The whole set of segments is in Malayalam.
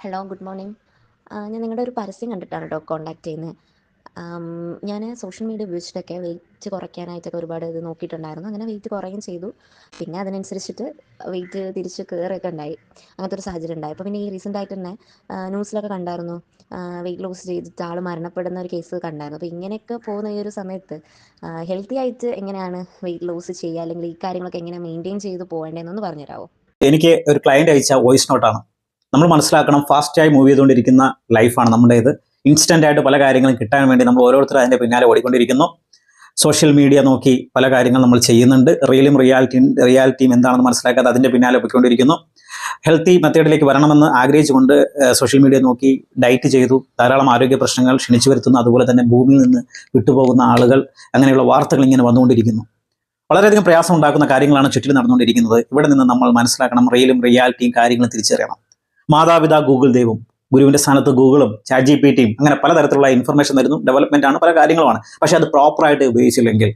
Hello, good morning. ഞാൻ നിങ്ങളുടെ ഒരു പരസ്യം കണ്ടിട്ടാണ് കേട്ടോ കോൺടാക്ട് ചെയ്യുന്നത്. ഞാൻ സോഷ്യൽ മീഡിയ ഉപയോഗിച്ചിട്ടൊക്കെ വെയിറ്റ് കുറയ്ക്കാനായിട്ടൊക്കെ ഒരുപാട് ഇത് നോക്കിയിട്ടുണ്ടായിരുന്നു. അങ്ങനെ വെയിറ്റ് കുറയുകയും ചെയ്തു. പിന്നെ അതിനനുസരിച്ചിട്ട് വെയിറ്റ് തിരിച്ച് കയറുകയൊക്കെ ഉണ്ടായി. അങ്ങനത്തെ ഒരു സാഹചര്യം ഉണ്ടായി. അപ്പോൾ പിന്നെ ഈ റീസെൻ്റായിട്ട് തന്നെ ന്യൂസിലൊക്കെ കണ്ടായിരുന്നു, വെയിറ്റ് ലോസ് ചെയ്തിട്ട് ആൾ മരണപ്പെടുന്ന ഒരു കേസ് കണ്ടായിരുന്നു. അപ്പോൾ ഇങ്ങനെയൊക്കെ പോകുന്ന ഈ ഒരു സമയത്ത് ഹെൽത്തി ആയിട്ട് എങ്ങനെയാണ് വെയിറ്റ് ലോസ് ചെയ്യുക, അല്ലെങ്കിൽ ഈ കാര്യങ്ങളൊക്കെ എങ്ങനെ മെയിൻറ്റെയിൻ ചെയ്ത് പോകേണ്ടതെന്നൊന്ന് പറഞ്ഞുതരാമോ? എനിക്ക് ഒരു ക്ലയന്റ് അയച്ച വോയിസ് നോട്ടാണ്. നമ്മൾ മനസ്സിലാക്കണം, ഫാസ്റ്റായി മൂവ് ചെയ്തുകൊണ്ടിരിക്കുന്ന ലൈഫാണ് നമ്മുടേത്. ഇൻസ്റ്റന്റ് ആയിട്ട് പല കാര്യങ്ങളും കിട്ടാൻ വേണ്ടി നമ്മൾ ഓരോരുത്തരും അതിന്റെ പിന്നാലെ ഓടിക്കൊണ്ടിരിക്കുന്നു. സോഷ്യൽ മീഡിയ നോക്കി പല കാര്യങ്ങൾ നമ്മൾ ചെയ്യുന്നുണ്ട്. റിയാലിറ്റിയും എന്താണെന്ന് മനസ്സിലാക്കാതെ അതിന്റെ പിന്നാലെ പോയിക്കൊണ്ടിരിക്കുന്നു. ഹെൽത്തി മെത്തേഡിലേക്ക് വരണമെന്ന് ആഗ്രഹിച്ചുകൊണ്ട് സോഷ്യൽ മീഡിയ നോക്കി ഡയറ്റ് ചെയ്തു ധാരാളം ആരോഗ്യ പ്രശ്നങ്ങൾ ക്ഷണിച്ചു വരുത്തുന്നു. അതുപോലെ തന്നെ ഭൂമിയിൽ നിന്ന് വിട്ടുപോകുന്ന ആളുകൾ, അങ്ങനെയുള്ള വാർത്തകൾ ഇങ്ങനെ വന്നുകൊണ്ടിരിക്കുന്നു. വളരെയധികം പ്രയാസം ഉണ്ടാക്കുന്ന കാര്യങ്ങളാണ് ചുറ്റിലും നടന്നുകൊണ്ടിരിക്കുന്നത്. ഇവിടെ നിന്ന് നമ്മൾ മനസ്സിലാക്കണം, റിയാലിറ്റിയും കാര്യങ്ങളും തിരിച്ചറിയണം. മാതാപിതാ ഗൂഗിൾ ദൈവം, ഗുരുവിന്റെ സ്ഥാനത്ത് ഗൂഗിളും ചാറ്റ് ജിപിടിയും അങ്ങനെ പലതരത്തിലുള്ള ഇൻഫർമേഷൻ തരുന്നു. ഡെവലപ്മെന്റ് ആണ്, പല കാര്യങ്ങളുമാണ്. പക്ഷെ അത് പ്രോപ്പറായിട്ട് ഉപയോഗിച്ചില്ലെങ്കിൽ,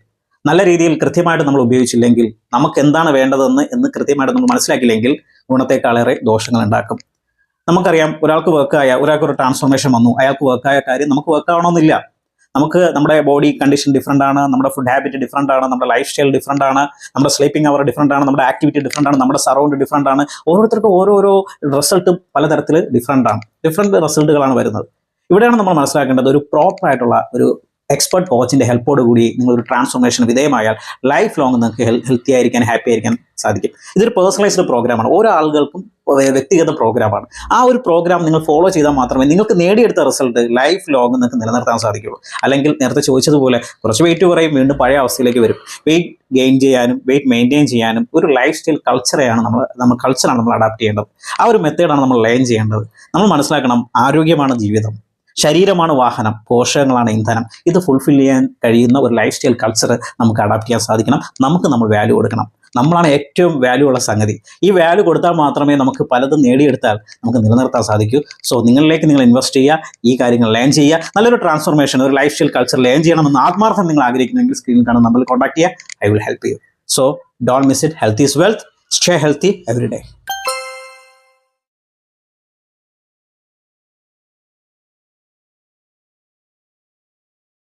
നല്ല രീതിയിൽ കൃത്യമായിട്ട് നമ്മൾ ഉപയോഗിച്ചില്ലെങ്കിൽ, നമുക്ക് എന്താണ് വേണ്ടതെന്ന് കൃത്യമായിട്ട് നമ്മൾ മനസ്സിലാക്കിയില്ലെങ്കിൽ ഗുണത്തെക്കാളേറെ ദോഷങ്ങൾ ഉണ്ടാക്കും. നമുക്കറിയാം, ഒരാൾക്ക് ഒരു ട്രാൻസ്ഫോർമേഷൻ വന്നു, അയാൾക്ക് വർക്കായ കാര്യം നമുക്ക് വർക്കാവണമെന്നില്ല. നമുക്ക് നമ്മുടെ ബോഡി കണ്ടീഷൻ ഡിഫറെൻ്റ് ആണ്, നമ്മുടെ ഫുഡ് ഹാബിറ്റ് ഡിഫറെൻ്റ് ആണ്, നമ്മുടെ ലൈഫ് സ്റ്റൈൽ ഡിഫറെൻ്റ് ആണ്, നമ്മുടെ സ്ലീപ്പിംഗ് അവർ ഡിഫറെൻ്റ് ആണ്, നമ്മുടെ ആക്ടിവിറ്റി ഡിഫറെൻ്റ് ആണ്, നമ്മുടെ സറൗണ്ട് ഡിഫറെൻ്റ് ആണ്. ഓരോരുത്തർക്കും ഓരോരോ റിസൾട്ട് പലതരത്തിൽ ഡിഫറെൻ്റ് ആണ്. ഡിഫറെൻ്റ് റിസൾട്ടുകളാണ് വരുന്നത്. ഇവിടെയാണ് നമ്മൾ മനസ്സിലാക്കേണ്ടത്, ഒരു പ്രോപ്പർ ആയിട്ടുള്ള ഒരു എക്സ്പെർട്ട് കോച്ചിന്റെ ഹെൽപ്പോട് കൂടി നിങ്ങളൊരു ട്രാൻസ്ഫോർമേഷൻ വിധേയമായാൽ ലൈഫ് ലോങ് നിങ്ങൾക്ക് ഹെൽത്തി ആയിരിക്കാൻ, ഹാപ്പി ആയിരിക്കാൻ സാധിക്കും. ഇതൊരു പേഴ്സണലൈസ്ഡ് പ്രോഗ്രാമാണ്, ഓരോ ആളുകൾക്കും വ്യക്തിഗത പ്രോഗ്രാമാണ്. ആ ഒരു പ്രോഗ്രാം നിങ്ങൾ ഫോളോ ചെയ്താൽ മാത്രമേ നിങ്ങൾക്ക് നേടിയെടുത്ത റിസൾട്ട് ലൈഫ് ലോങ് നിങ്ങൾക്ക് നിലനിർത്താൻ സാധിക്കുള്ളൂ. അല്ലെങ്കിൽ നേരത്തെ ചോദിച്ചതുപോലെ കുറച്ച് വെയിറ്റ് കുറയും, വീണ്ടും പഴയ അവസ്ഥയിലേക്ക് വരും. വെയിറ്റ് ഗെയിൻ ചെയ്യാനും വെയിറ്റ് മെയിൻറ്റെയിൻ ചെയ്യാനും ഒരു ലൈഫ് സ്റ്റൈൽ കൾച്ചറാണ് നമ്മൾ അഡാപ്റ്റ് ചെയ്യേണ്ടത്. ആ ഒരു മെത്തേഡാണ് നമ്മൾ ലേൺ ചെയ്യേണ്ടത്. നമ്മൾ മനസ്സിലാക്കണം, ആരോഗ്യമാണ് ജീവിതം, ശരീരമാണ് വാഹനം, പോഷകങ്ങളാണ് ഇന്ധനം. ഇത് ഫുൾഫിൽ ചെയ്യാൻ കഴിയുന്ന ഒരു ലൈഫ് സ്റ്റൈൽ കൾച്ചർ നമുക്ക് അഡാപ്റ്റ് ചെയ്യാൻ സാധിക്കണം. നമ്മൾ വാല്യൂ കൊടുക്കണം. നമ്മളാണ് ഏറ്റവും വാല്യൂ ഉള്ള സംഗതി. ഈ വാല്യൂ കൊടുത്താൽ മാത്രമേ നമുക്ക് പലതും നേടിയെടുത്താൽ നമുക്ക് നിലനിർത്താൻ സാധിക്കൂ. സോ നിങ്ങളിലേക്ക് നിങ്ങൾ ഇൻവെസ്റ്റ് ചെയ്യുക, ഈ കാര്യങ്ങൾ ലേൺ ചെയ്യുക. നല്ലൊരു ട്രാൻസ്ഫോർമേഷൻ, ഒരു ലൈഫ് സ്റ്റൈൽ കൾച്ചർ ലേൺ ചെയ്യണമെന്ന് ആത്മാർത്ഥം നിങ്ങൾ ആഗ്രഹിക്കുന്നെങ്കിൽ സ്ക്രീനിൽ കാണുന്ന നമ്പറിൽ കോൺടാക്ട് ചെയ്യുക. I will help you. So don't miss it. Health is wealth. Stay healthy every day.